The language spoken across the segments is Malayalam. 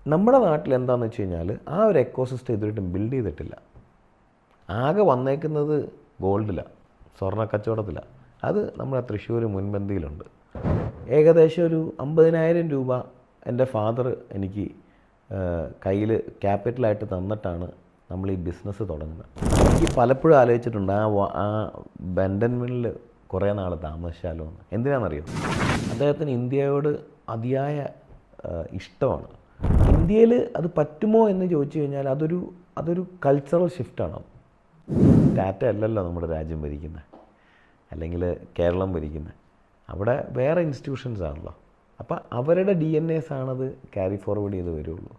നമ്മുടെ നാട്ടിൽ എന്താണെന്ന് വെച്ച് കഴിഞ്ഞാൽ ആ ഒരു എക്കോസിസ്റ്റം ഇതുവരെയായിട്ടും ബിൽഡ് ചെയ്തിട്ടില്ല. ആകെ വന്നേക്കുന്നത് ഗോൾഡിലാണ്, സ്വർണ്ണ കച്ചവടത്തിലാണ്. അത് നമ്മുടെ തൃശ്ശൂർ മുൻപന്തിയിലുണ്ട്. ഏകദേശം ഒരു 50,000 രൂപ എൻ്റെ ഫാദർ എനിക്ക് കയ്യിൽ ക്യാപിറ്റലായിട്ട് തന്നിട്ടാണ് നമ്മൾ ഈ ബിസിനസ് തുടങ്ങുന്നത്. എനിക്ക് പലപ്പോഴും ആലോചിച്ചിട്ടുണ്ട് ആ ബെൻഡൻ മില്ലിൽ കുറേ നാൾ താമസിച്ചാലോ എന്ന്. എന്തിനാണെന്നറിയോ? അദ്ദേഹത്തിന് ഇന്ത്യയോട് അതിയായ ഇഷ്ടമാണ്. ഇന്ത്യയിൽ അത് പറ്റുമോ എന്ന് ചോദിച്ചു കഴിഞ്ഞാൽ അതൊരു കൾച്ചറൽ ഷിഫ്റ്റാണ്. ടാറ്റ അല്ലല്ലോ നമ്മുടെ രാജ്യം ഭരിക്കുന്നത്, അല്ലെങ്കിൽ കേരളം ഭരിക്കുന്നത്. അവിടെ വേറെ ഇൻസ്റ്റിറ്റ്യൂഷൻസ് ആണല്ലോ. അപ്പോൾ അവരുടെ DNA ആണത് ക്യാരി ഫോർവേഡ് ചെയ്ത് വരുള്ളൂ.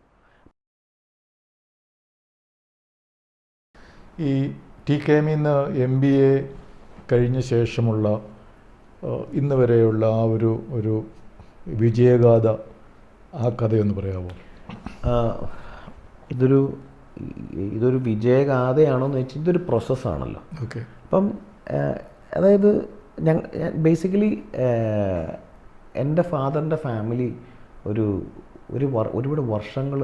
ഈ TKM-ൽ നിന്ന് MBA കഴിഞ്ഞ ശേഷമുള്ള ഇന്ന് വരെയുള്ള ആ ഒരു വിജയഗാഥ, ആ കഥയൊന്ന് പറയാമോ? ഇതൊരു വിജയഗാഥയാണോ എന്ന് വെച്ചാൽ ഇതൊരു പ്രോസസ്സാണല്ലോ. ഓക്കെ. അപ്പം അതായത് ബേസിക്കലി എൻ്റെ ഫാദറിൻ്റെ ഫാമിലി ഒരുപാട് വർഷങ്ങൾ,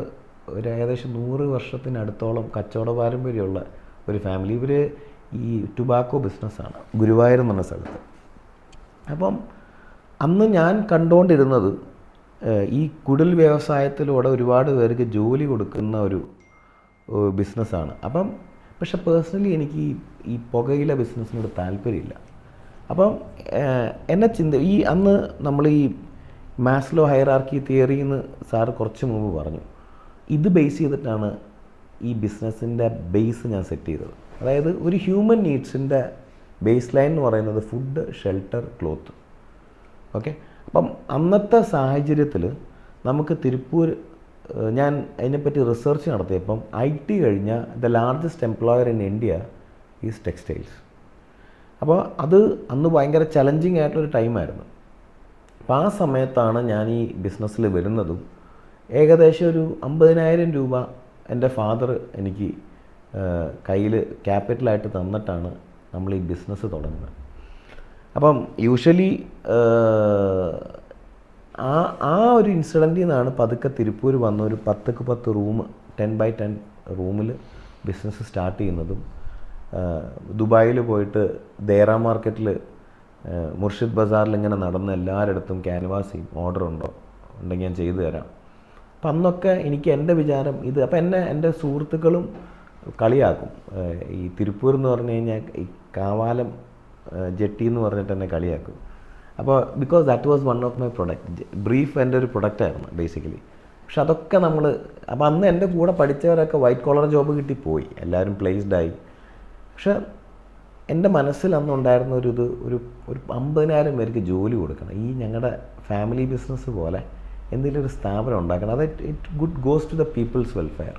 ഏകദേശം 100 വർഷത്തിനടുത്തോളം കച്ചവട പാരമ്പര്യമുള്ള ഒരു ഫാമിലി. ഇവർ ഈ ടുബാക്കോ ബിസിനസ്സാണ് ഗുരുവായൂർ എന്ന് പറഞ്ഞ സ്ഥലത്ത്. അപ്പം അന്ന് ഞാൻ കണ്ടുകൊണ്ടിരുന്നത് ഈ കുടിൽ വ്യവസായത്തിലൂടെ ഒരുപാട് പേർക്ക് ജോലി കൊടുക്കുന്ന ഒരു ബിസിനസ്സാണ്. പക്ഷെ പേഴ്സണലി എനിക്ക് ഈ പുകയില ബിസിനസ്സിനോട് താല്പര്യമില്ല. അപ്പം അന്ന് നമ്മൾ ഈ മാസ്ലോ ഹൈറാർക്കി തിയറി എന്ന് സാറ് കുറച്ച് മുമ്പ് പറഞ്ഞു. ഇത് ബേസ് ചെയ്തിട്ടാണ് ഈ ബിസിനസ്സിൻ്റെ ബേസ് ഞാൻ സെറ്റ് ചെയ്തത്. അതായത് ഒരു ഹ്യൂമൻ നീഡ്സിൻ്റെ ബേസ് ലൈൻ എന്ന് പറയുന്നത് ഫുഡ്, ഷെൽട്ടർ, ക്ലോത്ത്. ഓക്കെ. അപ്പം അന്നത്തെ സാഹചര്യത്തിൽ നമുക്ക് തിരുപ്പൂർ, ഞാൻ അതിനെപ്പറ്റി റിസർച്ച് നടത്തിയപ്പം IT കഴിഞ്ഞാൽ the largest employer in India is textiles. അപ്പോൾ അത് അന്ന് ഭയങ്കര ചലഞ്ചിങ് ആയിട്ടൊരു ടൈമായിരുന്നു. അപ്പോൾ ആ സമയത്താണ് ഞാൻ ഈ ബിസിനസ്സിൽ വരുന്നതും. ഏകദേശം ഒരു 50,000 രൂപ എൻ്റെ ഫാദർ എനിക്ക് കയ്യിൽ ക്യാപിറ്റലായിട്ട് തന്നിട്ടാണ് നമ്മൾ ഈ ബിസിനസ് തുടങ്ങുന്നത്. അപ്പം യൂഷ്വലി ആ ഒരു ഇൻസിഡൻറ്റിൽ നിന്നാണ് പതുക്കെ തിരുപ്പൂർ വന്ന ഒരു 10x10 റൂം, 10x10 റൂമിൽ ബിസിനസ് സ്റ്റാർട്ട് ചെയ്യുന്നതും. ദുബായിൽ പോയിട്ട് ദേറ മാർക്കറ്റിൽ മുർഷിദ് ബസാറിൽ ഇങ്ങനെ നടന്ന് എല്ലാവരുടെ ക്യാൻവാസ് ചെയ്യും, ഓർഡർ ഉണ്ടെങ്കിൽ ഞാൻ ചെയ്തു തരാം. അപ്പം അന്നൊക്കെ എനിക്ക് എൻ്റെ വിചാരം ഇത്. അപ്പം എൻ്റെ സുഹൃത്തുക്കളും കളിയാക്കും. ഈ തിരുപ്പൂർ എന്ന് പറഞ്ഞു കഴിഞ്ഞാൽ ഈ കാവാലം ജെട്ടി എന്ന് പറഞ്ഞിട്ട് എന്നെ കളിയാക്കും. അപ്പോൾ because that was one of my product. Brief എൻ്റെ ഒരു പ്രൊഡക്റ്റായിരുന്നു ബേസിക്കലി. പക്ഷെ അതൊക്കെ അപ്പോൾ അന്ന് എൻ്റെ കൂടെ പഠിച്ചവരൊക്കെ വൈറ്റ് കോളർ ജോബ് കിട്ടിപ്പോയി, എല്ലാവരും പ്ലേസ്ഡായി. പക്ഷെ എൻ്റെ മനസ്സിൽ അന്നുണ്ടായിരുന്ന ഒരു 50,000 പേർക്ക് ജോലി കൊടുക്കണം. ഈ ഞങ്ങളുടെ ഫാമിലി ബിസിനസ് പോലെ എന്തെങ്കിലും ഒരു സ്ഥാപനം ഉണ്ടാക്കണം. അത് it goes to the people's welfare,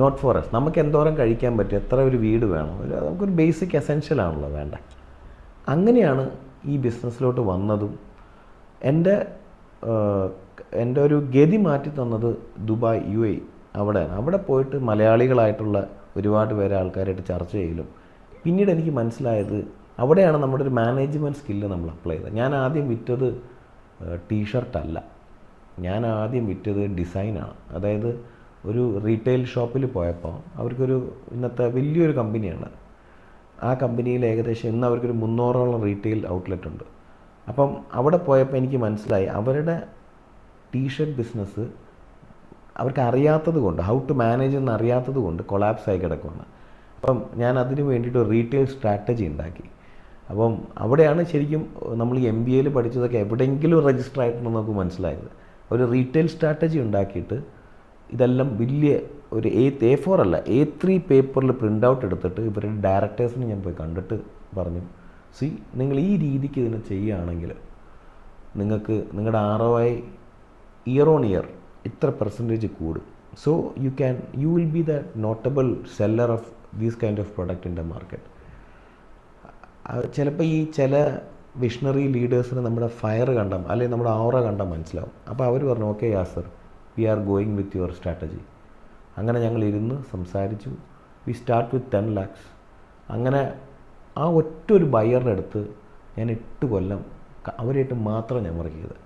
not for us. നമുക്ക് എന്തോരം കഴിക്കാൻ പറ്റും, എത്ര ഒരു വീട് വേണം, നമുക്കൊരു ബേസിക് എസെൻഷ്യൽ ആണല്ലോ വേണ്ട. അങ്ങനെയാണ് ഈ ബിസിനസ്സിലോട്ട് വന്നതും. എൻ്റെ ഒരു ഗതി മാറ്റി തന്നത് ദുബായ്, UAE. അവിടെ പോയിട്ട് മലയാളികളായിട്ടുള്ള ഒരുപാട് പേരെ ആൾക്കാരായിട്ട് ചർച്ച ചെയ്യലും. പിന്നീട് എനിക്ക് മനസ്സിലായത് അവിടെയാണ് നമ്മുടെ ഒരു മാനേജ്മെൻറ്റ് സ്കില്ല് നമ്മൾ അപ്ലൈ ചെയ്തത്. ഞാൻ ആദ്യം വിറ്റത് ടീഷർട്ടല്ല, ഞാൻ ആദ്യം വിറ്റത് ഡിസൈനാണ്. അതായത് ഒരു റീറ്റെയിൽ ഷോപ്പിൽ പോയപ്പോൾ അവർക്കൊരു ഇന്നത്തെ വലിയൊരു കമ്പനിയാണ്. ആ കമ്പനിയിൽ ഏകദേശം ഇന്ന് അവർക്കൊരു 300ഓളം റീറ്റെയിൽ ഔട്ട്ലെറ്റ് ഉണ്ട്. അപ്പം അവിടെ പോയപ്പോൾ എനിക്ക് മനസ്സിലായി അവരുടെ ടീഷർട്ട് ബിസിനസ് അവർക്ക് അറിയാത്തത് കൊണ്ട്, ഹൗ ടു മാനേജ് എന്ന് അറിയാത്തത് കൊണ്ട് കൊളാപ്സ് ആയി കിടക്കുകയാണ്. അപ്പം ഞാൻ അതിന് വേണ്ടിയിട്ട് ഒരു റീറ്റെയിൽ സ്ട്രാറ്റജി ഉണ്ടാക്കി. അപ്പം അവിടെയാണ് ശരിക്കും നമ്മൾ ഈ MBAയിൽ പഠിച്ചതൊക്കെ എവിടെയെങ്കിലും രജിസ്റ്റർ ആയിട്ടുണ്ടെന്ന് നമുക്ക് മനസ്സിലായത്. ഒരു റീറ്റെയിൽ സ്ട്രാറ്റജി ഉണ്ടാക്കിയിട്ട് ഇതെല്ലാം വലിയ ഒരു A4 അല്ല A3 പേപ്പറിൽ പ്രിൻ്റ് ഔട്ട് എടുത്തിട്ട് ഇവരുടെ ഡയറക്ടേഴ്സിനെ ഞാൻ പോയി കണ്ടിട്ട് പറഞ്ഞു, നിങ്ങൾ ഈ രീതിക്ക് ഇതിനെ ചെയ്യുകയാണെങ്കിൽ നിങ്ങൾക്ക് നിങ്ങളുടെ ROI ഇയർ ഓൺ ഇയർ ഇത്ര % കൂടും. So you will be the notable seller of these kind of product in the market. ചിലപ്പോൾ ഈ ചില വിഷണറി ലീഡേഴ്സിന് നമ്മുടെ ഫയർ കണ്ടാൽ അല്ലെങ്കിൽ നമ്മുടെ ഓറ കണ്ടാൽ മനസ്സിലാവും. അപ്പോൾ അവർ പറഞ്ഞു, okay Yasar, we are going with your strategy. അങ്ങനെ ഞങ്ങൾ ഇരുന്ന് സംസാരിച്ചു. We start with 10 lakhs. അങ്ങനെ ആ ഒറ്റൊരു ബയ്യറിൻ്റെ അടുത്ത് ഞാൻ 8 കൊല്ലം അവരായിട്ട് മാത്രം ഞാൻ വർക്ക് ചെയ്തത്.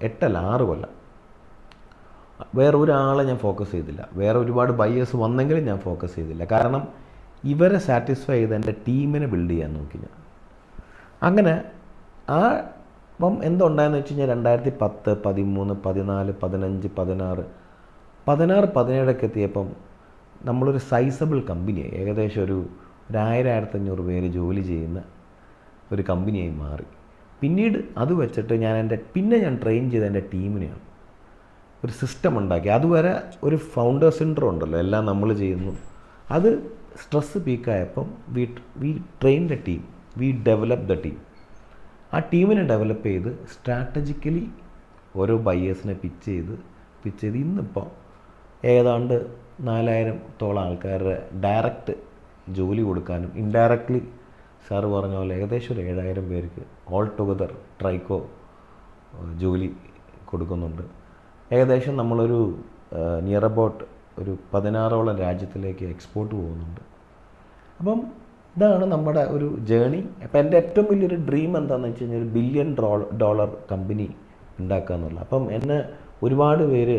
8 അല്ല 6 കൊല്ലം. വേറെ ഒരാളെ ഞാൻ ഫോക്കസ് ചെയ്തില്ല, വേറെ ഒരുപാട് ബയേഴ്സ് വന്നെങ്കിലും ഞാൻ ഫോക്കസ് ചെയ്തില്ല. കാരണം ഇവരെ സാറ്റിസ്ഫൈ ചെയ്ത് എൻ്റെ ടീമിനെ ബിൽഡ് ചെയ്യാൻ നോക്കി ഞാൻ. അങ്ങനെ അപ്പം എന്തുണ്ടായെന്ന് വെച്ച് കഴിഞ്ഞാൽ 2010, 13, 14, 15, 16, 17 എത്തിയപ്പം നമ്മളൊരു സൈസബിൾ കമ്പനിയായി. ഏകദേശം ഒരു 1000-1500 പേര് ജോലി ചെയ്യുന്ന ഒരു കമ്പനിയായി മാറി. പിന്നീട് അത് വെച്ചിട്ട് ഞാൻ ട്രെയിൻ ചെയ്ത എൻ്റെ ടീമിനെയാണ് ഒരു സിസ്റ്റം ഉണ്ടാക്കി. അതുവരെ ഒരു ഫൗണ്ടർ സിൻഡ്രോം ഉണ്ടല്ലോ, എല്ലാം നമ്മൾ ചെയ്യുന്നു. അത് സ്ട്രെസ് പീക്കായപ്പം we train the team, we develop the team. ആ ടീമിനെ ഡെവലപ്പ് ചെയ്ത് സ്ട്രാറ്റജിക്കലി ഓരോ ബയേഴ്സിനെ പിച്ച് ചെയ്ത് ഇന്നിപ്പോൾ ഏതാണ്ട് 4000-ഓളം ആൾക്കാരുടെ ഡയറക്റ്റ് ജോലി കൊടുക്കാനും ഇൻഡയറക്റ്റ്ലി സാറ് പറഞ്ഞ പോലെ ഏകദേശം ഒരു 7000 പേർക്ക് ഓൾ ടുഗദർ ട്രൈക്കോ ജോലി കൊടുക്കുന്നുണ്ട്. ഏകദേശം നമ്മളൊരു നിയർ അബൌട്ട് ഒരു 16ഓളം രാജ്യത്തിലേക്ക് എക്സ്പോർട്ട് പോകുന്നുണ്ട്. അപ്പം ഇതാണ് നമ്മുടെ ഒരു ജേണി. അപ്പം എൻ്റെ ഏറ്റവും വലിയൊരു ഡ്രീം എന്താണെന്ന് വെച്ച് കഴിഞ്ഞാൽ ഒരു $1 ബില്യൺ കമ്പനി ഉണ്ടാക്കുക എന്നുള്ളത്. അപ്പം എന്നെ ഒരുപാട് പേര്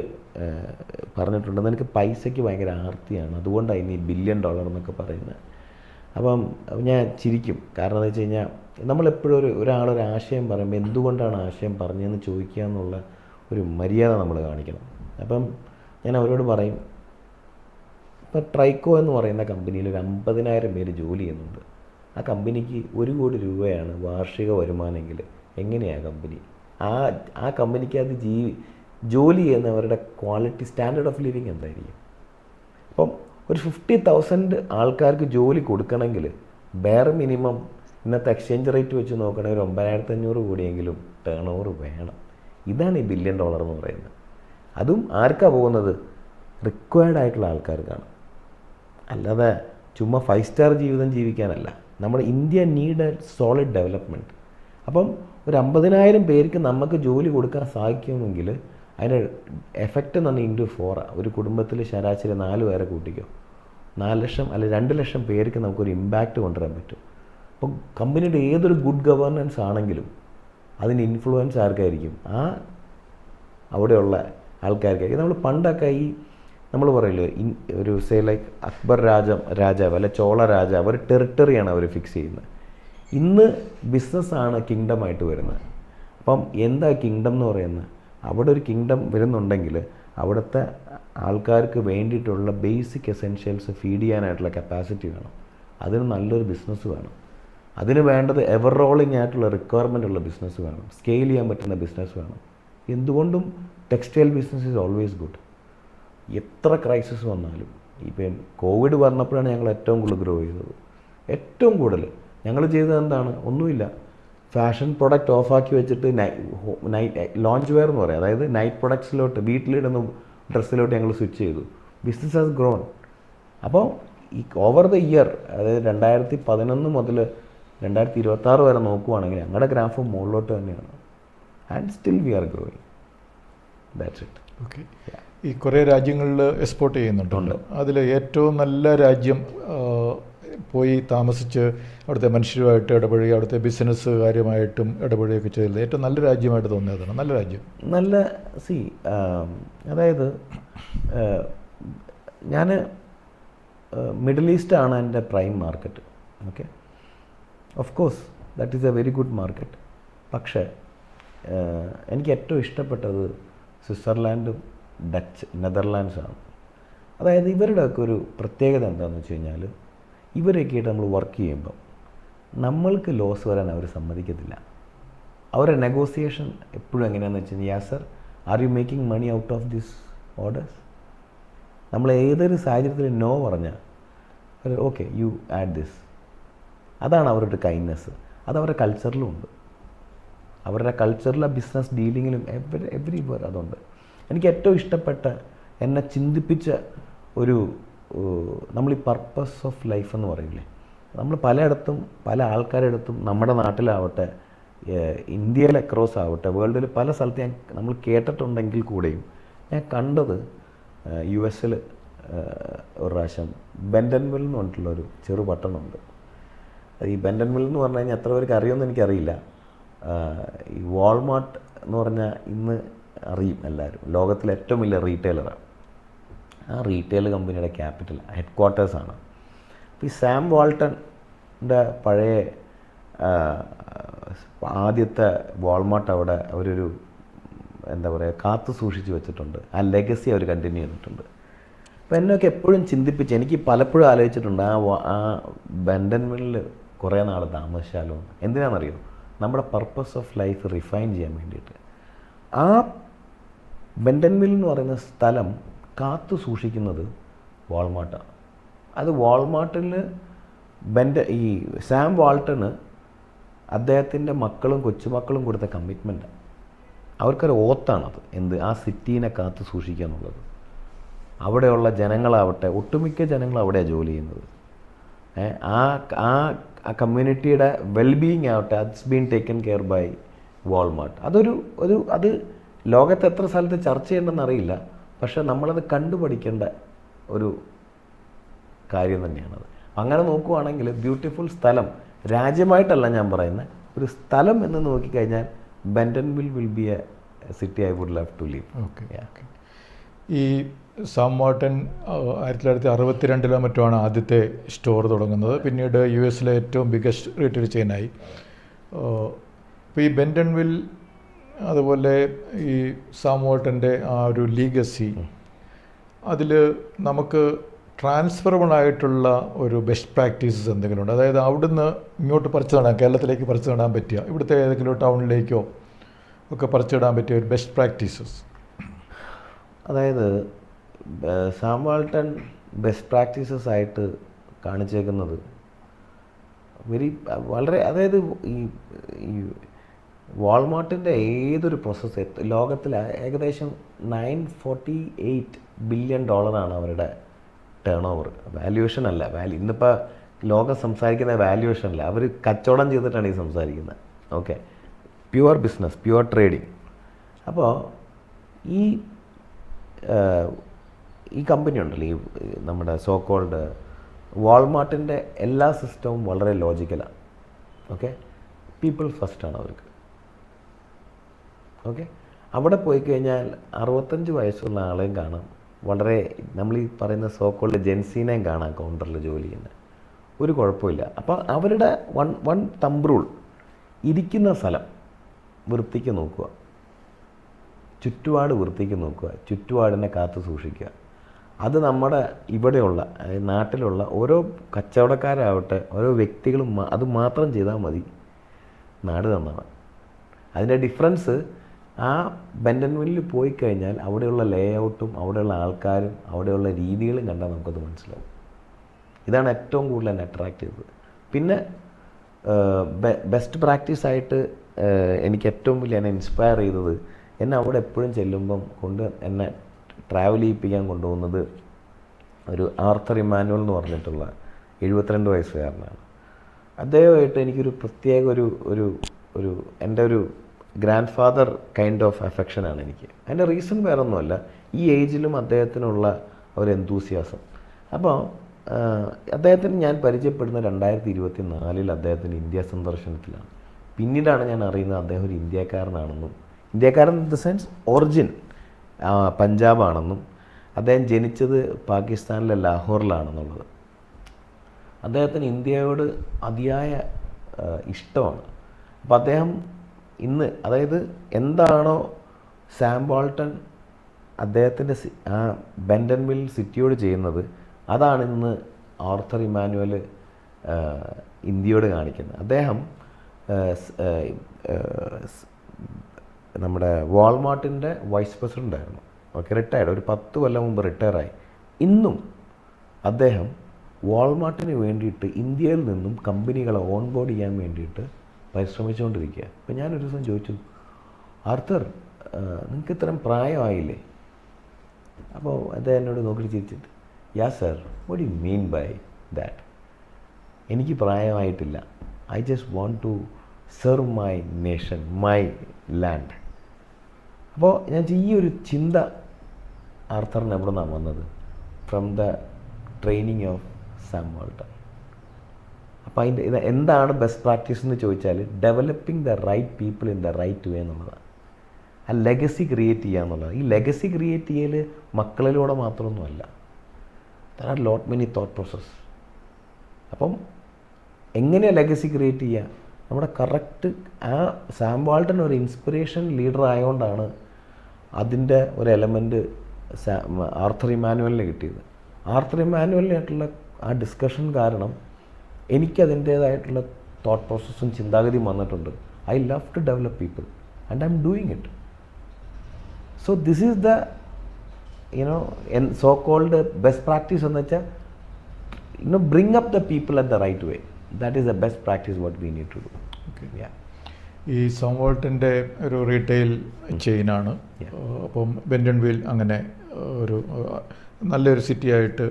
പറഞ്ഞിട്ടുണ്ട് നിനക്ക് പൈസയ്ക്ക് ഭയങ്കര ആർത്തിയാണ്, അതുകൊണ്ടാണ് ഇനി $1 ബില്യൺ എന്നൊക്കെ പറയുന്നത്. അപ്പം ഞാൻ ചിരിക്കും. കാരണം എന്ന് വെച്ച് കഴിഞ്ഞാൽ നമ്മളെപ്പോഴും ഒരാളൊരു ആശയം പറയുമ്പോൾ എന്തുകൊണ്ടാണ് ആശയം പറഞ്ഞതെന്ന് ചോദിക്കുക എന്നുള്ള ഒരു മര്യാദ നമ്മൾ കാണിക്കണം. അപ്പം ഞാൻ അവരോട് പറയും, ഇപ്പോൾ ട്രൈക്കോ എന്ന് പറയുന്ന കമ്പനിയിൽ ഒരു 50,000 പേര് ജോലി ചെയ്യുന്നുണ്ട്. ആ കമ്പനിക്ക് 1 കോടി രൂപയാണ് വാർഷിക വരുമാനമെങ്കിൽ എങ്ങനെയാണ് കമ്പനി ആ കമ്പനിക്കകത്ത് ജോലി ചെയ്യുന്നവരുടെ ക്വാളിറ്റി സ്റ്റാൻഡേർഡ് ഓഫ് ലിവിങ് എന്തായിരിക്കും? അപ്പം ഒരു 50,000 ആൾക്കാർക്ക് ജോലി കൊടുക്കണമെങ്കിൽ ബെയർ മിനിമം ഇന്നത്തെ എക്സ്ചേഞ്ച് റേറ്റ് വെച്ച് നോക്കണമെങ്കിൽ 9,500 കോടിയെങ്കിലും ടേൺ ഓവർ വേണം. ഇതാണ് ഈ $1 ബില്യൺ എന്ന് പറയുന്നത്. അതും ആർക്കാണ് പോകുന്നത്? റിക്വയർഡ് ആയിട്ടുള്ള ആൾക്കാർക്കാണ്, അല്ലാതെ ചുമ്മാ 5 സ്റ്റാർ ജീവിതം ജീവിക്കാനല്ല. നമ്മുടെ ഇന്ത്യ നീഡ് സോളിഡ് ഡെവലപ്മെൻറ്റ്. അപ്പം ഒരു 50,000 പേർക്ക് നമുക്ക് ജോലി കൊടുക്കാൻ സാധിക്കുമെങ്കിൽ അതിൻ്റെ എഫക്റ്റ് എന്ന് പറഞ്ഞാൽ × 4. ഒരു കുടുംബത്തിൽ ശരാശരി 4 പേരെ കൂട്ടിക്കോ, 4 ലക്ഷം അല്ലെ 2 ലക്ഷം പേർക്ക് നമുക്കൊരു ഇമ്പാക്റ്റ് കൊണ്ടുവരാൻ പറ്റും. അപ്പം കമ്പനിയുടെ ഏതൊരു ഗുഡ് ഗവേണൻസ് ആണെങ്കിലും അതിന് ഇൻഫ്ലുവൻസ് ആർക്കായിരിക്കും? അവിടെയുള്ള ആൾക്കാർക്കായിരിക്കും. നമ്മൾ പണ്ടൊക്കെ നമ്മൾ പറയില്ലേ, ഒരു ലൈക്ക് അക്ബർ രാജാവ് അല്ലെ ചോള രാജാവ്, ഒരു ടെറിട്ടറിയാണ് അവർ ഫിക്സ് ചെയ്യുന്നത്. ഇന്ന് ബിസിനസ്സാണ് കിങ്ഡമായിട്ട് വരുന്നത്. അപ്പം എന്താ കിങ്ഡം എന്ന് പറയുന്നത്? അവിടെ ഒരു കിങ്ഡം വരുന്നുണ്ടെങ്കിൽ അവിടുത്തെ ആൾക്കാർക്ക് വേണ്ടിയിട്ടുള്ള ബേസിക് എസെൻഷ്യൽസ് ഫീഡ് ചെയ്യാനായിട്ടുള്ള കപ്പാസിറ്റി വേണം. അതിന് നല്ലൊരു ബിസിനസ് വേണം. അതിന് വേണ്ടത് എവർ റോളിംഗ് ആയിട്ടുള്ള റിക്വയർമെൻ്റ് ഉള്ള ബിസിനസ് വേണം. സ്കെയിൽ ചെയ്യാൻ പറ്റുന്ന ബിസിനസ് വേണം. എന്തുകൊണ്ടും textile business is always good. എത്ര ക്രൈസിസ് വന്നാലും, ഇപ്പം കോവിഡ് വന്നപ്പോഴാണ് ഞങ്ങൾ ഏറ്റവും കൂടുതൽ ഗ്രോ ചെയ്തത്. ഏറ്റവും കൂടുതൽ ഞങ്ങൾ ചെയ്തത് എന്താണ്? ഒന്നുമില്ല, ഫാഷൻ പ്രൊഡക്റ്റ് ഓഫാക്കി വെച്ചിട്ട് ലോഞ്ച് വെയർ എന്ന് പറയും, അതായത് നൈറ്റ് പ്രൊഡക്ട്സിലോട്ട്, വീട്ടിലിടുന്ന ഡ്രസ്സിലോട്ട് ഞങ്ങൾ സ്വിച്ച് ചെയ്തു. Business has grown. അപ്പോൾ ഈ ഓവർ ദ ഇയർ, അതായത് 2011 മുതൽ 2026 വരെ നോക്കുവാണെങ്കിൽ ഞങ്ങളുടെ ഗ്രാഫ് മുകളിലോട്ട് തന്നെയാണ്. And still we are growing. That's it. Okay. ഈ കുറേ രാജ്യങ്ങളിൽ എക്സ്പോർട്ട് ചെയ്യുന്നുണ്ട്. അതിൽ ഏറ്റവും നല്ല രാജ്യം പോയി താമസിച്ച് അവിടുത്തെ മനുഷ്യരുമായിട്ട് ഇടപഴകി അവിടുത്തെ ബിസിനസ് കാര്യമായിട്ടും ഇടപഴകുകയൊക്കെ ചെയ്തത് ഏറ്റവും നല്ല രാജ്യമായിട്ട് തോന്നിയതാണ്? നല്ല രാജ്യം, നല്ല അതായത് ഞാൻ മിഡിൽ ഈസ്റ്റാണ് എൻ്റെ prime market. Okay, of course that is A very good market. പക്ഷേ എനിക്ക് ഏറ്റവും ഇഷ്ടപ്പെട്ടത് സ്വിറ്റ്സർലാൻഡും നെതർലാൻഡ്സാണ്. അതായത് ഇവരുടെയൊക്കെ ഒരു പ്രത്യേകത എന്താണെന്ന് വെച്ച് കഴിഞ്ഞാൽ, ഇവരൊക്കെ ആയിട്ട് നമ്മൾ വർക്ക് ചെയ്യുമ്പം നമ്മൾക്ക് ലോസ് വരാൻ അവർ സമ്മതിക്കത്തില്ല. അവരുടെ നെഗോസിയേഷൻ എപ്പോഴും എങ്ങനെയാണെന്ന് വെച്ച് കഴിഞ്ഞാൽ, yeah sir, are you making money out of this orders? നമ്മൾ ഏതൊരു സാഹചര്യത്തിൽ നോ പറഞ്ഞാൽ ഓക്കെ യു ആഡ് ദിസ്. അതാണ് അവരുടെ കൈൻഡ്നെസ്. അതവരുടെ കൾച്ചറിലും ഉണ്ട്. അവരുടെ കൾച്ചറിലെ ബിസിനസ് ഡീലിങ്ങിലും എവരിവർ അതുണ്ട്. എനിക്ക് ഏറ്റവും ഇഷ്ടപ്പെട്ട, എന്നെ ചിന്തിപ്പിച്ച ഒരു, നമ്മൾ ഈ പർപ്പസ് ഓഫ് ലൈഫ് എന്ന് പറയില്ലേ, നമ്മൾ പലയിടത്തും പല ആൾക്കാരുടെ അടുത്തും, നമ്മുടെ നാട്ടിലാവട്ടെ, ഇന്ത്യയിൽ അക്രോസ് ആവട്ടെ, വേൾഡിൽ പല സ്ഥലത്ത് നമ്മൾ കേട്ടിട്ടുണ്ടെങ്കിൽ കൂടെയും ഞാൻ കണ്ടത് US ഒരു പ്രാവശ്യം ബെൻഡൻവിൽ എന്ന് പറഞ്ഞിട്ടുള്ളൊരു ചെറു പട്ടണമുണ്ട്. ഈ ബെൻഡൻവിൽ എന്ന് പറഞ്ഞു കഴിഞ്ഞാൽ എത്ര പേർക്ക് അറിയുമെന്ന് എനിക്കറിയില്ല. ഈ വാൾമാർട്ട് എന്ന് പറഞ്ഞാൽ ഇന്ന് അറിയും എല്ലാവരും, ലോകത്തിലെ ഏറ്റവും വലിയ റീറ്റെയിലറാണ്. ആ റീറ്റെയിൽ കമ്പനിയുടെ ക്യാപിറ്റൽ ഹെഡ് ക്വാർട്ടേഴ്സാണ്. അപ്പോൾ ഈ സാം വാൾട്ടൻ്റെ പഴയ ആദ്യത്തെ വാൾമാർട്ട് അവിടെ അവരൊരു എന്താ പറയുക കാത്തു സൂക്ഷിച്ച് വെച്ചിട്ടുണ്ട്. ആ ലെഗസി അവർ കണ്ടിന്യൂ ചെയ്തിട്ടുണ്ട്. അപ്പോൾ എന്നൊക്കെ എപ്പോഴും ചിന്തിപ്പിച്ച് എനിക്ക് പലപ്പോഴും ആലോചിച്ചിട്ടുണ്ട് ആ ബെൻഡൻവില്ലിൽ കുറേ നാൾ താമസിച്ചാലോ. എന്തിനാണെന്നറിയോ? നമ്മുടെ പർപ്പസ് ഓഫ് ലൈഫ് റിഫൈൻ ചെയ്യാൻ വേണ്ടിയിട്ട്. ആ ബെൻഡൻവിൽ എന്ന് പറയുന്ന സ്ഥലം കാത്തു സൂക്ഷിക്കുന്നത് വാൾമാർട്ടാണ്. അത് വാൾമാർട്ടിൽ ഈ സാം വാൾട്ടന് അദ്ദേഹത്തിൻ്റെ മക്കളും കൊച്ചുമക്കളും കൊടുത്ത കമ്മിറ്റ്മെൻറ്റാണ്. അവർക്കൊരു ഓത്താണത്. ആ സിറ്റീനെ കാത്തു സൂക്ഷിക്കുക എന്നുള്ളത്. അവിടെയുള്ള ജനങ്ങളാവട്ടെ, ഒട്ടുമിക്ക ജനങ്ങൾ അവിടെയാണ് ജോലി ചെയ്യുന്നത്. ആ കമ്മ്യൂണിറ്റിയുടെ വെൽബീയിങ് ആവട്ടെ, it's been taken care bye Walmart. അത് ലോകത്ത് എത്ര സ്ഥലത്ത് ചർച്ച ചെയ്യണമെന്ന് അറിയില്ല, പക്ഷെ നമ്മളത് കണ്ടുപഠിക്കേണ്ട ഒരു കാര്യം തന്നെയാണത്. അങ്ങനെ നോക്കുവാണെങ്കിൽ ബ്യൂട്ടിഫുൾ സ്ഥലം, രാജ്യമായിട്ടല്ല ഞാൻ പറയുന്നത്, ഒരു സ്ഥലം എന്ന് നോക്കിക്കഴിഞ്ഞാൽ Bentonville will be a city I would love to live. Okay. ഈ സാം വാൾട്ടൻ 1962 മറ്റുമാണ് ആദ്യത്തെ സ്റ്റോർ തുടങ്ങുന്നത്. പിന്നീട് US ഏറ്റവും ബിഗസ്റ്റ് റീറ്റെയിൽ ചെയിനായി. ഇപ്പോൾ ഈ ബെൻഡൻവിൽ അതുപോലെ ഈ സാം വാൾട്ടൻ്റെ ആ ഒരു ലീഗസി, അതിൽ നമുക്ക് ട്രാൻസ്ഫറബിൾ ആയിട്ടുള്ള ഒരു ബെസ്റ്റ് പ്രാക്ടീസസ് എന്തെങ്കിലും ഉണ്ട്? അതായത് അവിടുന്ന് ഇങ്ങോട്ട് പറിച്ചു നടാൻ, കേരളത്തിലേക്ക് പറിച്ചു നടാൻ പറ്റിയ, ഇവിടുത്തെ ഏതെങ്കിലും ടൗണിലേക്കോ ഒക്കെ പറിച്ചു നടാൻ പറ്റിയ ഒരു ബെസ്റ്റ് പ്രാക്ടീസസ്? അതായത് സാം വാൾട്ടൺ ബെസ്റ്റ് പ്രാക്ടീസസ് ആയിട്ട് കാണിച്ചേക്കുന്നത് വളരെ, അതായത് ഈ വാൾമാർട്ടിൻ്റെ ഏതൊരു പ്രോസസ്സ് ലോകത്തിൽ ഏകദേശം $948 ബില്യൺ അവരുടെ ടേൺ ഓവർ. വാല്യുവേഷൻ അല്ല, ഇന്നിപ്പോൾ ലോകം സംസാരിക്കുന്ന വാല്യുവേഷൻ അല്ല, അവർ കച്ചവടം ചെയ്തിട്ടാണ് ഈ സംസാരിക്കുന്നത്. Okay, pure business, pure trading. അപ്പോൾ ഈ കമ്പനി ഉണ്ടല്ലോ, ഈ നമ്മുടെ സോ കോൾഡ് വാൾമാർട്ടിൻ്റെ എല്ലാ സിസ്റ്റവും വളരെ ലോജിക്കലാണ്. ഓക്കെ, പീപ്പിൾ ഫസ്റ്റാണ് അവർക്ക്. ഓക്കെ, അവിടെ പോയി കഴിഞ്ഞാൽ 65 വയസ്സുള്ള ആളെയും കാണാം, വളരെ നമ്മൾ ഈ പറയുന്ന സോ കോൾഡ് ജെൻസീനെയും കാണാം കൗണ്ടറിൽ ജോലി ചെയ്യുന്നത്. ഒരു കുഴപ്പമില്ല. അപ്പോൾ അവരുടെ വൺ തമ്പ് റൂൾ, ഇരിക്കുന്ന സ്ഥലം വൃത്തിക്ക് നോക്കുക, ചുറ്റുപാട് വൃത്തിക്ക് നോക്കുക, ചുറ്റുപാടിനെ കാത്തു സൂക്ഷിക്കുക. അത് നമ്മുടെ ഇവിടെയുള്ള നാട്ടിലുള്ള ഓരോ കച്ചവടക്കാരാവട്ടെ, ഓരോ വ്യക്തികളും അത് മാത്രം ചെയ്താൽ മതി, നാട് നന്നാവാൻ. അതിൻ്റെ ഡിഫറൻസ് ആ ബെൻഡൻവില്ലിൽ പോയി കഴിഞ്ഞാൽ അവിടെയുള്ള ലേ ഔട്ടും അവിടെയുള്ള ആൾക്കാരും അവിടെയുള്ള രീതികളും കണ്ടാൽ നമുക്കത് മനസ്സിലാവും. ഇതാണ് ഏറ്റവും കൂടുതൽ എന്നെ അട്രാക്റ്റ് ചെയ്തത്. പിന്നെ ബെസ്റ്റ് പ്രാക്ടീസായിട്ട് എനിക്ക് ഏറ്റവും വലിയ എന്നെ ഇൻസ്പയർ ചെയ്തത്, എന്നെ അവിടെ എപ്പോഴും ചെല്ലുമ്പം എന്നെ ട്രാവൽ ചെയ്യിപ്പിക്കാൻ കൊണ്ടുപോകുന്നത് ഒരു ആർത്തർ ഇമ്മാനുവൽ എന്ന് പറഞ്ഞിട്ടുള്ള 72 വയസ്സുകാരനാണ്. അദ്ദേഹമായിട്ട് എനിക്കൊരു പ്രത്യേക ഒരു എൻ്റെ ഒരു ഗ്രാൻഡ് ഫാദർ കൈൻഡ് ഓഫ് അഫെക്ഷനാണ് എനിക്ക്. അതിൻ്റെ റീസൺ വേറൊന്നുമല്ല, ഈ ഏജിലും അദ്ദേഹത്തിനുള്ള ഒരു എന്തൂസിയാസം. അപ്പോൾ അദ്ദേഹത്തിന് ഞാൻ പരിചയപ്പെടുന്ന 2024 അദ്ദേഹത്തിന് ഇന്ത്യ സന്ദർശനത്തിലാണ്. പിന്നീടാണ് ഞാൻ അറിയുന്നത് അദ്ദേഹം ഒരു ഇന്ത്യക്കാരനാണെന്നും, ഇന്ത്യക്കാരൻ ഇൻ ദ സെൻസ് ഒറിജിൻ പഞ്ചാബാണെന്നും, അദ്ദേഹം ജനിച്ചത് പാകിസ്ഥാനിലെ ലാഹോറിലാണെന്നുള്ളത്. അദ്ദേഹത്തിന് ഇന്ത്യയോട് അതിയായ ഇഷ്ടമാണ്. അപ്പോൾ അദ്ദേഹം ഇന്ന്, അതായത് എന്താണോ സാം വാൾട്ടൺ അദ്ദേഹത്തിൻ്റെ ആ ബെൻഡൻവിൽ സിറ്റിയോട് ചെയ്യുന്നത്, അതാണ് ഇന്ന് ആർത്തർ ഇമ്മാനുവൽ ഇന്ത്യയോട് കാണിക്കുന്നത്. അദ്ദേഹം നമ്മുടെ വാൾമാർട്ടിൻ്റെ വൈസ് പ്രസിഡൻ്റ് ആയിരുന്നു. ഓക്കെ, റിട്ടയർഡ്, ഒരു 10 കൊല്ലം മുമ്പ് റിട്ടയറായി. ഇന്നും അദ്ദേഹം വാൾമാർട്ടിന് വേണ്ടിയിട്ട് ഇന്ത്യയിൽ നിന്നും കമ്പനികളെ ഓൺബോർഡ് ചെയ്യാൻ വേണ്ടിയിട്ട് പരിശ്രമിച്ചുകൊണ്ടിരിക്കുക. അപ്പോൾ ഞാനൊരു ദിവസം ചോദിച്ചു, ആർത്തർ നിങ്ങൾക്ക് ഇത്രയും പ്രായമായില്ലേ? അപ്പോൾ അദ്ദേഹം എന്നോട് നോക്കി ചിരിച്ചിട്ട്, yeah sir, what you mean by that? എനിക്ക് പ്രായമായിട്ടില്ല, I just want to serve my nation, my land. അപ്പോൾ ഞാൻ ഈ ഒരു ചിന്ത ആർത്തറിന് എവിടെ നിന്നാണ് വന്നത്? From the training of Sam Walton. അപ്പോൾ അതിൻ്റെ എന്താണ് ബെസ്റ്റ് പ്രാക്ടീസ് എന്ന് ചോദിച്ചാൽ, developing the right people in the right way എന്നുള്ളതാണ്. ആ ലെഗസി ക്രിയേറ്റ് ചെയ്യുക എന്നുള്ളത്. ഈ ലെഗസി ക്രിയേറ്റ് ചെയ്യൽ മക്കളിലൂടെ മാത്രമൊന്നുമല്ല. There are lot many thought process. അപ്പം എങ്ങനെയാണ് ലെഗസി ക്രിയേറ്റ് ചെയ്യുക? നമ്മുടെ കറക്റ്റ് ആ സാം വാൾട്ടൺ ഒരു ഇൻസ്പിറേഷൻ ലീഡർ ആയതുകൊണ്ടാണ് അതിൻ്റെ ഒരു എലമെൻറ്റ് ആർത്തർ ഇമ്മാനുവലിന് കിട്ടിയത്. ആർത്തർ ഇമ്മാനുവലിനായിട്ടുള്ള ആ ഡിസ്കഷൻ കാരണം എനിക്കതിൻ്റേതായിട്ടുള്ള തോട്ട് പ്രോസസ്സും ചിന്താഗതിയും വന്നിട്ടുണ്ട്. I love to develop people and I'm doing it. So this is the so called best practice എന്ന് വെച്ചാൽ bring up the people at the right way. That is the best practice what we need to do. ഈ സാം വാൾട്ടൻ്റെ ഒരു റീറ്റെയിൽ ചെയിനാണ്. അപ്പം ബെൻഡൻവിൽ അങ്ങനെ ഒരു നല്ലൊരു സിറ്റിയായിട്ട്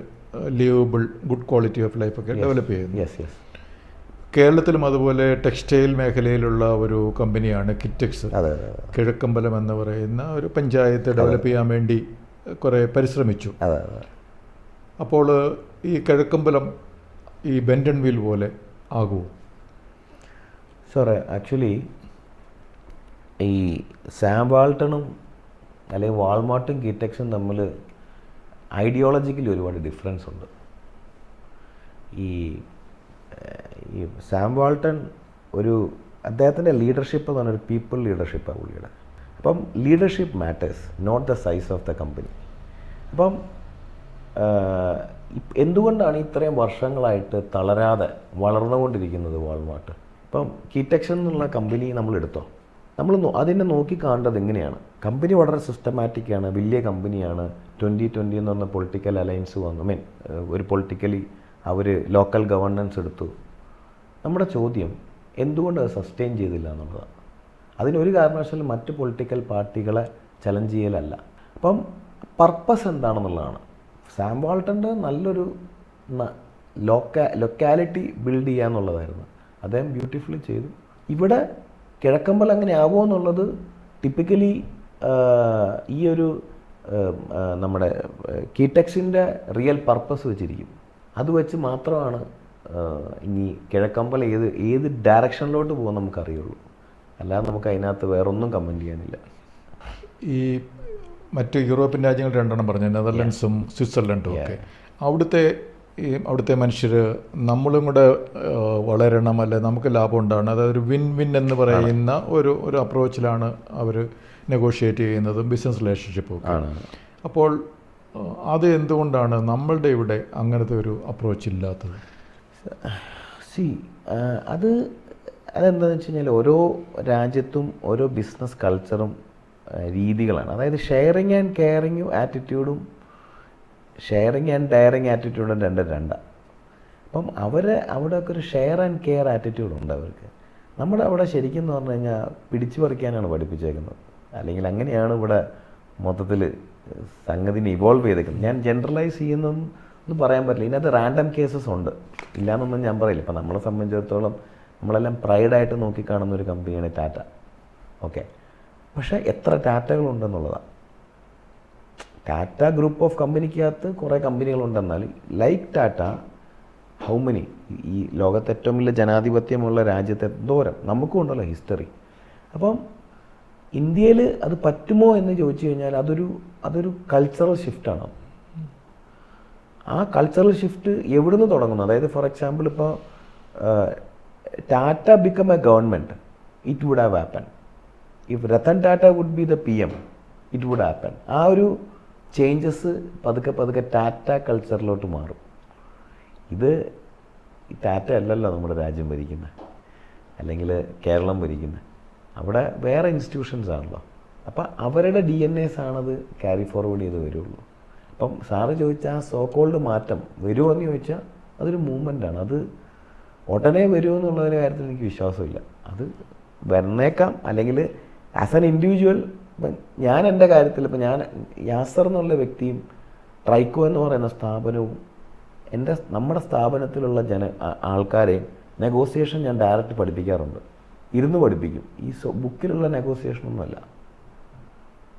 ലിവബിൾ ഗുഡ് ക്വാളിറ്റി ഓഫ് ലൈഫൊക്കെ ഡെവലപ്പ് ചെയ്യുന്നു. കേരളത്തിലും അതുപോലെ ടെക്സ്റ്റൈൽ മേഖലയിലുള്ള ഒരു കമ്പനിയാണ് കിറ്റക്സ്. കിഴക്കമ്പലം എന്ന് പറയുന്ന ഒരു പഞ്ചായത്ത് ഡെവലപ്പ് ചെയ്യാൻ വേണ്ടി കുറേ പരിശ്രമിച്ചു. അപ്പോൾ ഈ കിഴക്കമ്പലം ഈ ബെൻഡൻവിൽ പോലെ ആകുമോ? സാറേ, ആക്ച്വലി ഈ സാം വാൾട്ടണും അല്ലെങ്കിൽ വാൾമാർട്ടും കിറ്റക്സും തമ്മിൽ ഐഡിയോളജിക്കലി ഒരുപാട് ഡിഫറൻസ് ഉണ്ട്. ഈ സാം വാൾട്ടൺ അദ്ദേഹത്തിൻ്റെ ലീഡർഷിപ്പ് എന്ന് പറഞ്ഞൊരു പീപ്പിൾ ലീഡർഷിപ്പാണ് പുള്ളിയുടെ. അപ്പം leadership matters, not the size of the company. അപ്പം എന്തുകൊണ്ടാണ് ഇത്രയും വർഷങ്ങളായിട്ട് തളരാതെ വളർന്നുകൊണ്ടിരിക്കുന്നത് വാൾമാർട്ട്? ഇപ്പം കിറ്റക്സ് എന്നുള്ള കമ്പനി നമ്മളെടുത്തോ, നമ്മൾ അതിനെ നോക്കി കാണേണ്ടത് എങ്ങനെയാണ്? കമ്പനി വളരെ സിസ്റ്റമാറ്റിക്കാണ്, വലിയ കമ്പനിയാണ്. 2020 എന്ന് പറഞ്ഞ പൊളിറ്റിക്കൽ അലയൻസ് വന്നു, ഒരു പൊളിറ്റിക്കലി അവർ ലോക്കൽ ഗവർണൻസ് എടുത്തു. നമ്മുടെ ചോദ്യം എന്തുകൊണ്ട് അത് സസ്റ്റെയിൻ ചെയ്തില്ല എന്നുള്ളതാണ്. അതിനൊരു കാരണവശാലും മറ്റ് പൊളിറ്റിക്കൽ പാർട്ടികളെ ചലഞ്ച് ചെയ്യലല്ല. അപ്പം പർപ്പസ് എന്താണെന്നുള്ളതാണ്. സാം വാൾട്ടൻ്റെ നല്ലൊരു ലൊക്കാലിറ്റി ബിൽഡ് ചെയ്യുക എന്നുള്ളതായിരുന്നു. അദ്ദേഹം ബ്യൂട്ടിഫുള്ളി ചെയ്തു. ഇവിടെ കിഴക്കമ്പലം അങ്ങനെ ആവുമോ എന്നുള്ളത് ടിപ്പിക്കലി ഈ ഒരു നമ്മുടെ കിറ്റക്സിൻ്റെ റിയൽ പർപ്പസ് വെച്ചിരിക്കും. അത് വെച്ച് മാത്രമാണ് ഇനി കിഴക്കമ്പലം ഏത് ഡയറക്ഷനിലോട്ട് പോകാൻ നമുക്കറിയുള്ളൂ. അല്ലാതെ നമുക്ക് അതിനകത്ത് വേറൊന്നും കമൻറ്റ് ചെയ്യാനില്ല. ഈ മറ്റ് യൂറോപ്യൻ രാജ്യങ്ങൾ രണ്ടെണ്ണം പറഞ്ഞു, നെതർലൻഡ്സും സ്വിറ്റ്സർലൻഡും ഒക്കെ. അവിടുത്തെ മനുഷ്യർ നമ്മളും കൂടെ വളരണം, അല്ലെ നമുക്ക് ലാഭം ഉണ്ടാവണം, അതായത് ഒരു വിൻ വിൻ എന്ന് പറയുന്ന ഒരു അപ്രോച്ചിലാണ് അവർ നെഗോഷിയേറ്റ് ചെയ്യുന്നതും ബിസിനസ് റിലേഷൻഷിപ്പും ഒക്കെ. അപ്പോൾ അത് എന്തുകൊണ്ടാണ് നമ്മളുടെ ഇവിടെ അങ്ങനത്തെ ഒരു അപ്രോച്ച് ഇല്ലാത്തത്? അതെന്താണെന്ന് വെച്ച് കഴിഞ്ഞാൽ ഓരോ രാജ്യത്തും ഓരോ ബിസിനസ് കൾച്ചറും രീതികളാണ്. അതായത് ഷെയറിങ് ആൻഡ് കെയറിങ്ങും ആറ്റിറ്റ്യൂഡും ഷെയറിങ് ആൻഡ് ഡയറിങ് ആറ്റിറ്റ്യൂഡും രണ്ടാണ്. അപ്പം അവിടെയൊക്കെ ഒരു ഷെയർ ആൻഡ് കെയർ ആറ്റിറ്റ്യൂഡുണ്ട് അവർക്ക്. നമ്മുടെ അവിടെ ശരിക്കും എന്ന് പറഞ്ഞു കഴിഞ്ഞാൽ പിടിച്ചു പറിക്കാനാണ് പഠിപ്പിച്ചേക്കുന്നത്. അല്ലെങ്കിൽ അങ്ങനെയാണ് ഇവിടെ മൊത്തത്തിൽ സംഗതിനെ ഇവോൾവ് ചെയ്തേക്കുന്നത്. ഞാൻ ജനറലൈസ് ചെയ്യുന്നൊന്നും പറയാൻ പറ്റില്ല. ഇതിനകത്ത് റാൻഡം കേസസ് ഉണ്ട്, ഇല്ലയെന്നൊന്നും ഞാൻ പറയില്ല. ഇപ്പം നമ്മളെ സംബന്ധിച്ചിടത്തോളം നമ്മളെല്ലാം പ്രൈഡായിട്ട് നോക്കിക്കാണുന്ന ഒരു കമ്പനിയാണ് ടാറ്റ. ഓക്കെ, പക്ഷേ എത്ര ടാറ്റകളുണ്ടെന്നുള്ളതാണ്. ടാറ്റ ഗ്രൂപ്പ് ഓഫ് കമ്പനിക്കകത്ത് കുറേ കമ്പനികളുണ്ടെന്നാൽ ലൈക്ക് ടാറ്റ ഹൗ മെനി? ഈ ലോകത്തെ ഏറ്റവും വലിയ ജനാധിപത്യമുള്ള രാജ്യത്തെ എന്തോരം നമുക്കും ഉണ്ടല്ലോ ഹിസ്റ്ററി. അപ്പം ഇന്ത്യയിൽ അത് പറ്റുമോ എന്ന് ചോദിച്ചു കഴിഞ്ഞാൽ അതൊരു കൾച്ചറൽ ഷിഫ്റ്റാണ്. ആ കൾച്ചറൽ ഷിഫ്റ്റ് എവിടുന്ന് തുടങ്ങുന്നു? അതായത് ഫോർ എക്സാമ്പിൾ ഇപ്പോൾ Tata become a government, it would have happen. If Rattan Tata would be the PM, it would happen. ആ ഒരു ചേഞ്ചസ് പതുക്കെ ടാറ്റ കൾച്ചറിലോട്ട് മാറും. ഇത് ടാറ്റ അല്ലല്ലോ നമ്മുടെ രാജ്യം ഭരിക്കുന്നത്, അല്ലെങ്കിൽ കേരളം ഭരിക്കുന്നത്. അവിടെ വേറെ ഇൻസ്റ്റിറ്റ്യൂഷൻസ് ആണല്ലോ. അപ്പം അവരുടെ DNAs ആണത് ക്യാരി ഫോർവേഡ് ചെയ്ത് വരുള്ളൂ. അപ്പം സാറ് ചോദിച്ചാൽ ആ സോ കോൾഡ് മാറ്റം വരുമോ എന്ന് ചോദിച്ചാൽ അതൊരു മൂവ്മെൻ്റാണ്. അത് ഉടനെ വരുമോ എന്നുള്ളതിൻ്റെ കാര്യത്തിൽ എനിക്ക് വിശ്വാസമില്ല. അത് വന്നേക്കാം, അല്ലെങ്കിൽ ആസ് ആൻ ഇൻഡിവിജ്വൽ. ഇപ്പം ഞാൻ എൻ്റെ കാര്യത്തിൽ ഇപ്പം യാസർ എന്നുള്ള വ്യക്തിയും ട്രൈക്കോ എന്ന് പറയുന്ന സ്ഥാപനവും നമ്മുടെ സ്ഥാപനത്തിലുള്ള ആൾക്കാരെയും നെഗോസിയേഷൻ ഞാൻ ഡയറക്റ്റ് പഠിപ്പിക്കാറുണ്ട്, ഇരുന്ന് പഠിപ്പിക്കും. ഈ ബുക്കിലുള്ള നെഗോസിയേഷനൊന്നുമല്ല.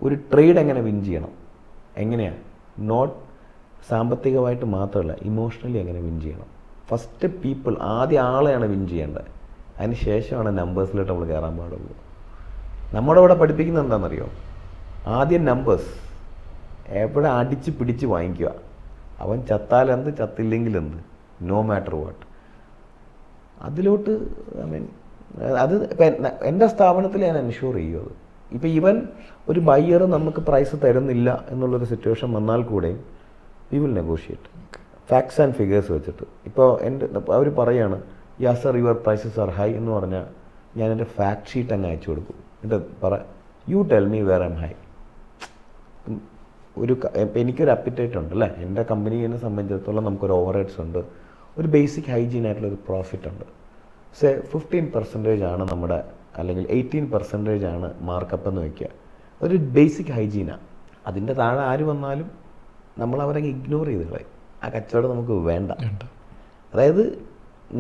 ഒരു ട്രേഡ് എങ്ങനെ വിൻ ചെയ്യണം, എങ്ങനെയാണ്, നോട്ട് സാമ്പത്തികമായിട്ട് മാത്രമല്ല, ഇമോഷണലി എങ്ങനെ വിൻ ചെയ്യണം. ഫസ്റ്റ് പീപ്പിൾ, ആദ്യം ആളെയാണ് വിൻ ചെയ്യേണ്ടത്. അതിന് ശേഷമാണ് നമ്പേഴ്സിലോട്ട് നമ്മൾ കയറാൻ പാടുള്ളൂ. നമ്മുടെ ഇവിടെ പഠിപ്പിക്കുന്നത് എന്താണെന്നറിയോ? ആദ്യം നമ്പേഴ്സ് എവിടെ അടിച്ച് പിടിച്ച് വാങ്ങിക്കുക. അവൻ ചത്താലെന്ത് ചത്തില്ലെങ്കിലെന്ത്, നോ മാറ്റർ വാട്ട്. അതിലോട്ട് ഐ മീൻ അത് ഇപ്പം എൻ്റെ സ്ഥാപനത്തിൽ ഞാൻ എൻഷുർ ചെയ്യും അത്. ഇപ്പം ഇവൻ ഒരു ബയ്യർ നമുക്ക് പ്രൈസ് തരുന്നില്ല എന്നുള്ളൊരു സിറ്റുവേഷൻ വന്നാൽ കൂടെയും we will negotiate facts and figures വെച്ചിട്ട്. ഇപ്പോൾ അവർ പറയാണ് yeah sir your prices are high എന്ന് പറഞ്ഞാൽ ഞാൻ എൻ്റെ ഫാക്ട് ഷീറ്റ് അങ്ങ് അയച്ചു കൊടുക്കും. എന്നിട്ട് you tell me where I'm high. എനിക്കൊരു അപ്പിറ്റേറ്റ് ഉണ്ട് അല്ലേ, എൻ്റെ കമ്പനീനെ സംബന്ധിച്ചിടത്തോളം നമുക്കൊരു ഓവർ ഹെഡ്സ് ഉണ്ട്, ഒരു ബേസിക് ഹൈജീൻ ആയിട്ടുള്ളൊരു പ്രോഫിറ്റ് ഉണ്ട്. 15% ആണ് നമ്മുടെ, അല്ലെങ്കിൽ 18% ആണ് മാർക്കപ്പ് എന്ന് വയ്ക്കുക. ഒരു ബേസിക് ഹൈജീനാണ്. അതിൻ്റെ താഴെ ആര് വന്നാലും നമ്മളവരെ ഇഗ്നോർ ചെയ്ത് കളയും. ആ കച്ചവടം നമുക്ക് വേണ്ട. അതായത്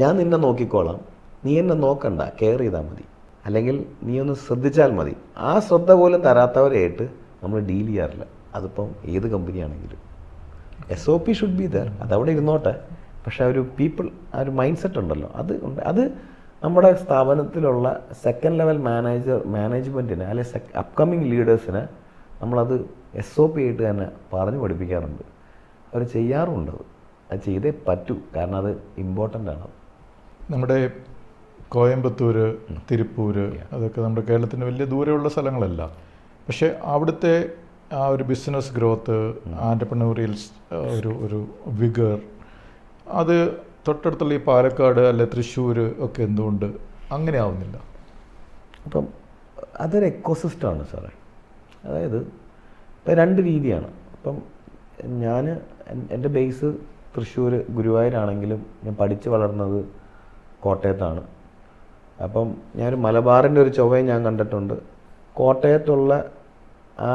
ഞാൻ നിന്നെ നോക്കിക്കോളാം, നീ എന്നെ നോക്കണ്ട, കെയർ ചെയ്താൽ മതി, അല്ലെങ്കിൽ നീ ഒന്ന് ശ്രദ്ധിച്ചാൽ മതി. ആ ശ്രദ്ധ പോലും തരാത്തവരെയായിട്ട് നമ്മൾ ഡീൽ ചെയ്യാറില്ല. അതിപ്പം ഏത് കമ്പനിയാണെങ്കിലും SOP ഷുഡ് ബി ദർ, അതവിടെ ഇരുന്നോട്ടെ. പക്ഷെ ആ ഒരു ആ ഒരു മൈൻഡ് സെറ്റ് ഉണ്ടല്ലോ, അത് നമ്മുടെ സ്ഥാപനത്തിലുള്ള സെക്കൻഡ് ലെവൽ മാനേജ്മെൻറ്റിന് അല്ലെങ്കിൽ അപ്കമ്മിങ് ലീഡേഴ്സിന് നമ്മളത് SOP ആയിട്ട് തന്നെ പറഞ്ഞു പഠിപ്പിക്കാറുണ്ട്. അവർ ചെയ്യാറുണ്ട്. അത് ചെയ്തേ പറ്റൂ, കാരണം അത് ഇമ്പോർട്ടൻ്റ് ആണ്. നമ്മുടെ കോയമ്പത്തൂർ, തിരുപ്പൂർ, അതൊക്കെ നമ്മുടെ കേരളത്തിന് വലിയ ദൂരെയുള്ള സ്ഥലങ്ങളല്ല. പക്ഷേ അവിടുത്തെ ആ ഒരു ബിസിനസ് ഗ്രോത്ത്, ആൻറ്റർപ്രണോറിയൽ ഒരു വിഗർ, അത് തൊട്ടടുത്തുള്ള ഈ പാലക്കാട് അല്ലെ തൃശ്ശൂർ ഒക്കെ എന്തുകൊണ്ട് അങ്ങനെ ആവുന്നില്ല? അപ്പം അതൊരു എക്കോസിസ്റ്റമാണ് സാറേ. അതായത് ഇപ്പം 2 രീതിയാണ്. ഇപ്പം എൻ്റെ ബേസ് തൃശ്ശൂർ ഗുരുവായൂരാണെങ്കിലും ഞാൻ പഠിച്ച് വളർന്നത് കോട്ടയത്താണ്. അപ്പം ഞാനൊരു മലബാറിൻ്റെ ഒരു ചൊവ്വയും ഞാൻ കണ്ടിട്ടുണ്ട്. കോട്ടയത്തുള്ള ആ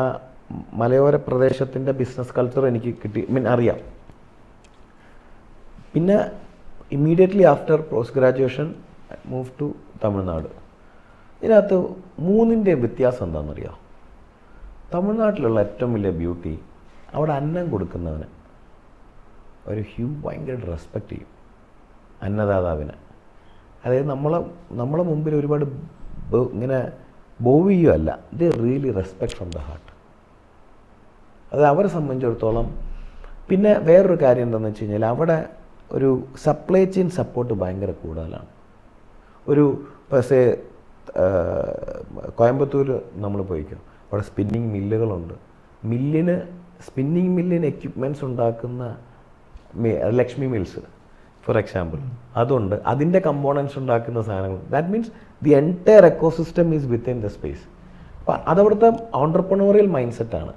മലയോര പ്രദേശത്തിൻ്റെ ബിസിനസ് കൾച്ചർ എനിക്ക് അറിയാം. പിന്നെ immediately after post graduation move to Tamil Nadu. ഇതിനകത്ത് 3ൻ്റെ വ്യത്യാസം എന്താണെന്നറിയാം? തമിഴ്നാട്ടിലുള്ള ഏറ്റവും വലിയ ബ്യൂട്ടി, അവിടെ അന്നം കൊടുക്കുന്നവന് ഒരു ഭയങ്കര റെസ്പെക്റ്റ് ചെയ്യും, അന്നദാതാവിനെ. അതായത് നമ്മളെ മുമ്പിൽ ഒരുപാട് ഇങ്ങനെ ബോവ് ചെയ്യുകയല്ല, they really respect from the heart. അത് അവരെ സംബന്ധിച്ചിടത്തോളം. പിന്നെ വേറൊരു കാര്യം എന്താണെന്ന് വെച്ച് കഴിഞ്ഞാൽ അവിടെ ഒരു സപ്ലൈ ചെയിൻ സപ്പോർട്ട് ഭയങ്കര കൂടുതലാണ്. ഒരു പക്ഷേ കോയമ്പത്തൂർ നമ്മൾ പോയിക്കോ, അവിടെ സ്പിന്നിങ് മില്ലുകളുണ്ട്. സ്പിന്നിങ് മില്ലിന് എക്യുപ്മെൻറ്റ്സ് ഉണ്ടാക്കുന്ന ലക്ഷ്മി മിൽസ് ഫോർ എക്സാമ്പിൾ, അതുണ്ട്. അതിൻ്റെ കമ്പോണൻസ് ഉണ്ടാക്കുന്ന സാധനങ്ങൾ. That means the entire ecosystem is within the space. അപ്പം അതവിടുത്തെ ഓൺട്രപ്രണോറിയൽ മൈൻഡ് സെറ്റാണ്.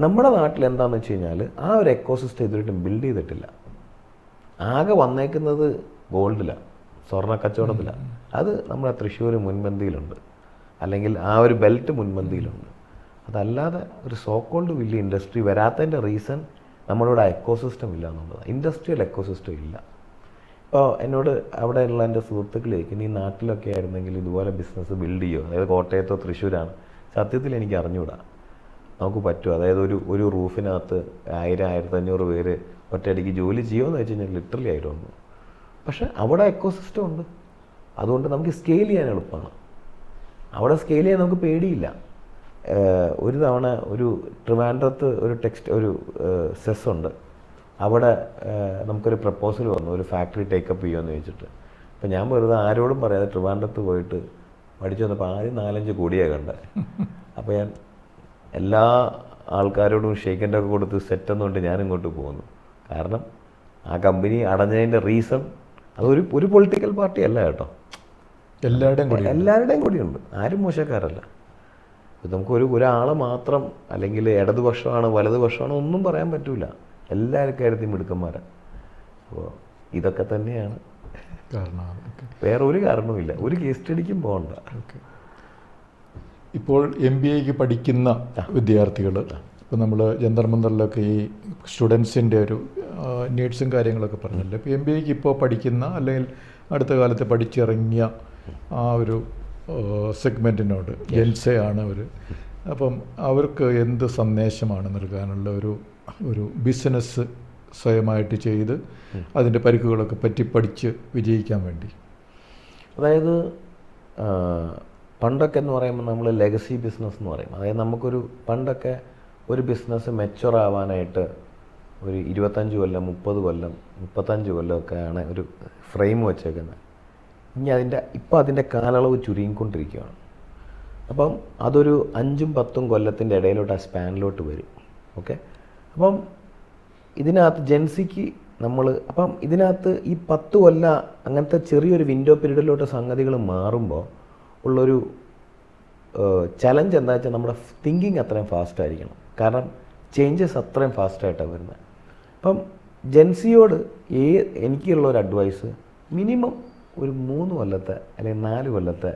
നമ്മുടെ നാട്ടിൽ എന്താണെന്ന് വെച്ച് കഴിഞ്ഞാൽ ആ ഒരു എക്കോസിസ്റ്റം ഇതുവരെയായിട്ടും ബിൽഡ് ചെയ്തിട്ടില്ല. ആകെ വന്നേക്കുന്നത് ഗോൾഡിലാണ്, സ്വർണ്ണ കച്ചവടത്തിലാണ്. അത് നമ്മുടെ തൃശ്ശൂർ മുൻപന്തിയിലുണ്ട്, അല്ലെങ്കിൽ ആ ഒരു ബെൽറ്റ് മുൻപന്തിയിലുണ്ട്. അതല്ലാതെ ഒരു സോക്കോൾഡ് വലിയ ഇൻഡസ്ട്രി വരാത്തതിൻ്റെ റീസൺ നമ്മളിവിടെ എക്കോസിസ്റ്റം ഇല്ല എന്നുള്ളതാണ്. ഇൻഡസ്ട്രിയൽ എക്കോസിസ്റ്റം ഇല്ല. ഇപ്പോൾ എന്നോട് അവിടെയുള്ള എൻ്റെ സുഹൃത്തുക്കളിലേക്ക് നീ നാട്ടിലൊക്കെ ആയിരുന്നെങ്കിൽ ഇതുപോലെ ബിസിനസ് ബിൽഡ് ചെയ്യുമോ, അതായത് കോട്ടയത്തോ തൃശ്ശൂരാണ്. സത്യത്തിൽ എനിക്ക് അറിഞ്ഞുകൂടാ, നമുക്ക് പറ്റുമോ? അതായത് ഒരു റൂഫിനകത്ത് 1000-1500 പേര് ഒറ്റയടിക്ക് ജോലി ചെയ്യുമെന്ന് വെച്ച് കഴിഞ്ഞാൽ ലിറ്ററലി ആയിരുന്നു. പക്ഷെ അവിടെ എക്കോസിസ്റ്റം ഉണ്ട്, അതുകൊണ്ട് നമുക്ക് സ്കെയിൽ ചെയ്യാൻ എളുപ്പമാണ്. അവിടെ സ്കെയിൽ ചെയ്യാൻ നമുക്ക് പേടിയില്ല. ഒരു തവണ ഒരു ട്രിവാൻഡ്രത്ത് ഒരു സെസ് ഉണ്ട്. അവിടെ നമുക്കൊരു പ്രപ്പോസൽ വന്നു, ഒരു ഫാക്ടറി ടേക്കപ്പ് ചെയ്യുമെന്ന് ചോദിച്ചിട്ട്. അപ്പം ഞാൻ വെറുതെ ആരോടും പറയാതെ ട്രിവാൻഡ്രത്ത് പോയിട്ട് പഠിച്ചു വന്നപ്പോൾ ആദ്യം 4-5 കോടിയാണ് കണ്ടത്. അപ്പോൾ ഞാൻ എല്ലാ ആൾക്കാരോടും ഷെയ്ക്കൻ്റെ ഒക്കെ കൊടുത്ത് സെറ്റെന്നുകൊണ്ട് ഞാൻ ഇങ്ങോട്ട് പോകുന്നു. കാരണം ആ കമ്പനി അടഞ്ഞതിൻ്റെ റീസൺ ഒരു പൊളിറ്റിക്കൽ പാർട്ടി അല്ല കേട്ടോ, എല്ലാവരുടെയും കൂടിയുണ്ട്. ആരും മോശക്കാരല്ല. നമുക്ക് ഒരാളെ മാത്രം, അല്ലെങ്കിൽ ഇടതുപക്ഷമാണ് വലതുപക്ഷമാണ് ഒന്നും പറയാൻ പറ്റില്ല. എല്ലാവർക്കും കാര്യത്തിൽ മിടുക്കന്മാരാണ്. അപ്പോൾ ഇതൊക്കെ തന്നെയാണ് കാരണം, വേറെ ഒരു കാരണവുമില്ല. ഒരു കേസ് സ്റ്റഡിക്കും പോകണ്ട. ഇപ്പോൾ MBAക്ക് പഠിക്കുന്ന വിദ്യാർത്ഥികൾ, ഇപ്പോൾ നമ്മൾ ജന്തർ മന്ദറിലൊക്കെ ഈ സ്റ്റുഡൻസിൻ്റെ ഒരു നീഡ്സും കാര്യങ്ങളൊക്കെ പറഞ്ഞല്ലോ. ഇപ്പോൾ MBAക്ക് ഇപ്പോൾ പഠിക്കുന്ന, അല്ലെങ്കിൽ അടുത്ത കാലത്ത് പഠിച്ചിറങ്ങിയ ആ ഒരു സെഗ്മെൻറ്റിനോട് ജെൻസയാണ് അവർ. അപ്പം അവർക്ക് എന്ത് സന്ദേശമാണ് നൽകാനുള്ള ഒരു ബിസിനസ് സ്വയമായിട്ട് ചെയ്ത് അതിൻ്റെ പരിക്കുകളൊക്കെ പറ്റി പഠിച്ച് വിജയിക്കാൻ വേണ്ടി? അതായത് പണ്ടൊക്കെ എന്ന് പറയുമ്പോൾ നമ്മൾ ലെഗസി ബിസിനസ് എന്ന് പറയും. അതായത് നമുക്കൊരു പണ്ടൊക്കെ ഒരു ബിസിനസ് മെച്ചുവർ ആവാനായിട്ട് ഒരു 25 കൊല്ലം 30 കൊല്ലം 35 കൊല്ലമൊക്കെയാണ് ഒരു ഫ്രെയിം വെച്ചേക്കുന്നത്. ഇനി ഇപ്പോൾ അതിൻ്റെ കാലയളവ് ചുരുങ്ങിക്കൊണ്ടിരിക്കുകയാണ്. അപ്പം അതൊരു 5-10 കൊല്ലത്തിൻ്റെ ഇടയിലോട്ട് ആ സ്പാനിലോട്ട് വരും. ഓക്കെ, അപ്പം ഇതിനകത്ത് ജെൻസിക്ക് അപ്പം ഇതിനകത്ത് ഈ 10 കൊല്ലം അങ്ങനത്തെ ചെറിയൊരു വിൻഡോ പീരീഡിലോട്ട് സംഗതികൾ മാറുമ്പോൾ ഉള്ളൊരു ചലഞ്ച് എന്താ വെച്ചാൽ നമ്മുടെ തിങ്കിങ് അത്രയും ഫാസ്റ്റ് ആയിരിക്കണം. കാരണം ചേഞ്ചസ് അത്രയും ഫാസ്റ്റായിട്ടാണ് വരുന്നത്. അപ്പം ജെൻസിയോട് എനിക്കുള്ള ഒരു അഡ്വൈസ്, മിനിമം ഒരു 3 കൊല്ലത്തെ അല്ലെങ്കിൽ 4 കൊല്ലത്തെ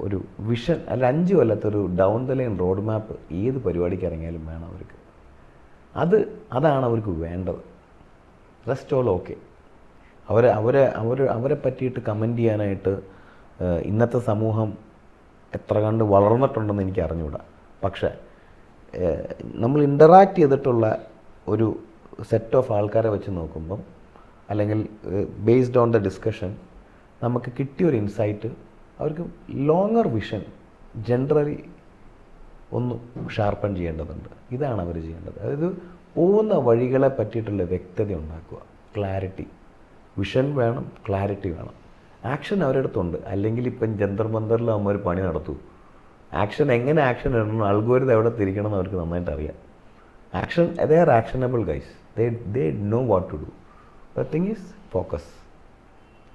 ഒരു വിഷൻ, അല്ല 5 കൊല്ലത്തെ ഒരു down the line road map ഏത് പരിപാടിക്ക് ഇറങ്ങിയാലും വേണം അവർക്ക്. അതാണ് അവർക്ക് വേണ്ടത്. Rest all okay. അവരെ പറ്റിയിട്ട് കമൻറ്റ് ചെയ്യാനായിട്ട് ഇന്നത്തെ സമൂഹം എത്ര കണ്ട് വളർന്നിട്ടുണ്ടെന്ന് എനിക്ക് അറിഞ്ഞുകൂടാ. പക്ഷേ നമ്മൾ ഇൻ്ററാക്ട് ചെയ്തിട്ടുള്ള ഒരു സെറ്റ് ഓഫ് ആൾക്കാരെ വെച്ച് നോക്കുമ്പം, അല്ലെങ്കിൽ ബേസ്ഡ് ഓൺ ദ ഡിസ്കഷൻ നമുക്ക് കിട്ടിയൊരു ഇൻസൈറ്റ്, അവർക്ക് ലോങ്ങർ വിഷൻ ജനറലി ഒന്ന് ഷാർപ്പൺ ചെയ്യേണ്ടതുണ്ട്. ഇതാണ് അവർ ചെയ്യേണ്ടത്. അതായത് പോകുന്ന വഴികളെ പറ്റിയിട്ടുള്ള വ്യക്തത ഉണ്ടാക്കുക, ക്ലാരിറ്റി. വിഷൻ വേണം, ക്ലാരിറ്റി വേണം. ആക്ഷൻ അവരുടെ അടുത്തുണ്ട്. അല്ലെങ്കിൽ ഇപ്പം ജന്തർ മന്തറിൽ നമ്മൾ ഒരു പണി നടത്തൂ. എങ്ങനെ ആക്ഷൻ ഇടണം, അൽഗോരിതം എവിടെ തിരിക്കണം എന്ന് അവർക്ക് നന്നായിട്ട് അറിയാം. They are actionable guys. They know what to do. The thing is focus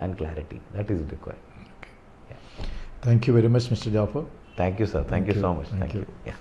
and clarity. That is required. Okay. Yeah. Thank you very much, Mr. Jaffer. Thank you, sir. Thank you so much. Thank you. Yeah.